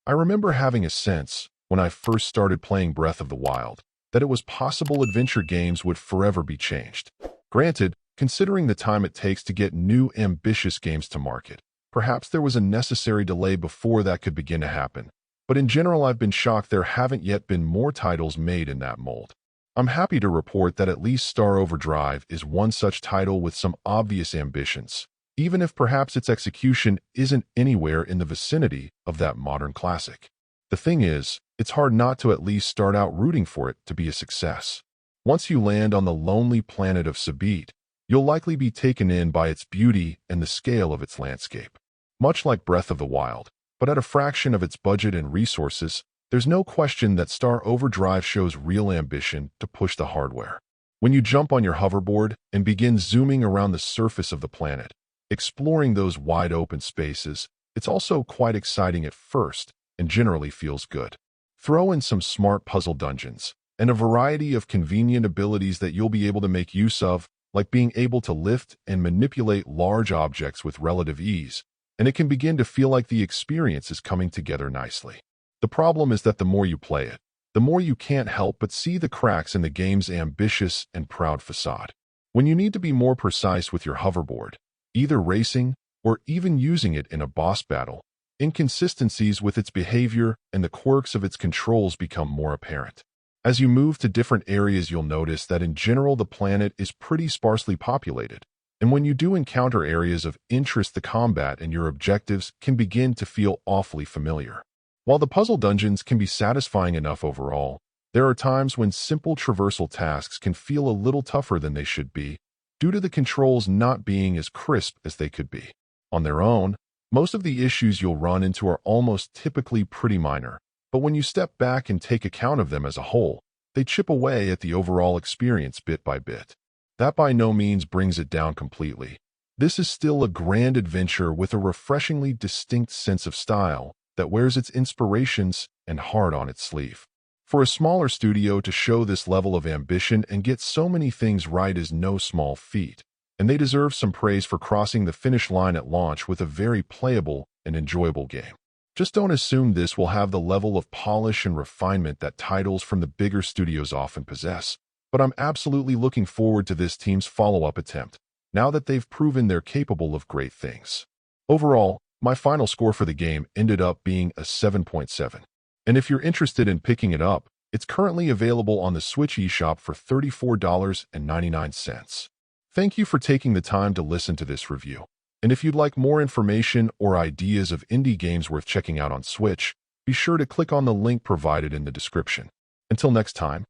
I remember having a sense, when I first started playing Breath of the Wild, that it was possible adventure games would forever be changed. Granted, considering the time it takes to get new, ambitious games to market, perhaps there was a necessary delay before that could begin to happen. But in general, I've been shocked there haven't yet been more titles made in that mold. I'm happy to report that at least Star Overdrive is one such title with some obvious ambitions, even if perhaps its execution isn't anywhere in the vicinity of that modern classic. The thing is, it's hard not to at least start out rooting for it to be a success. Once you land on the lonely planet of Sabit, you'll likely be taken in by its beauty and the scale of its landscape. Much like Breath of the Wild, but at a fraction of its budget and resources, there's no question that Star Overdrive shows real ambition to push the hardware. When you jump on your hoverboard and begin zooming around the surface of the planet, exploring those wide-open spaces, it's also quite exciting at first and generally feels good. Throw in some smart puzzle dungeons and a variety of convenient abilities that you'll be able to make use of, like being able to lift and manipulate large objects with relative ease, and it can begin to feel like the experience is coming together nicely. The problem is that the more you play it, the more you can't help but see the cracks in the game's ambitious and proud facade. When you need to be more precise with your hoverboard, either racing or even using it in a boss battle, inconsistencies with its behavior and the quirks of its controls become more apparent. As you move to different areas, you'll notice that in general the planet is pretty sparsely populated, and when you do encounter areas of interest, the combat and your objectives can begin to feel awfully familiar. While the puzzle dungeons can be satisfying enough overall, there are times when simple traversal tasks can feel a little tougher than they should be, due to the controls not being as crisp as they could be. On their own, most of the issues you'll run into are almost typically pretty minor, but when you step back and take account of them as a whole, they chip away at the overall experience bit by bit. That by no means brings it down completely. This is still a grand adventure with a refreshingly distinct sense of style that wears its inspirations and heart on its sleeve. For a smaller studio to show this level of ambition and get so many things right is no small feat, and they deserve some praise for crossing the finish line at launch with a very playable and enjoyable game. Just don't assume this will have the level of polish and refinement that titles from the bigger studios often possess, but I'm absolutely looking forward to this team's follow-up attempt, now that they've proven they're capable of great things. Overall, my final score for the game ended up being a 7.7. And if you're interested in picking it up, it's currently available on the Switch eShop for $34.99. Thank you for taking the time to listen to this review. And if you'd like more information or ideas of indie games worth checking out on Switch, be sure to click on the link provided in the description. Until next time,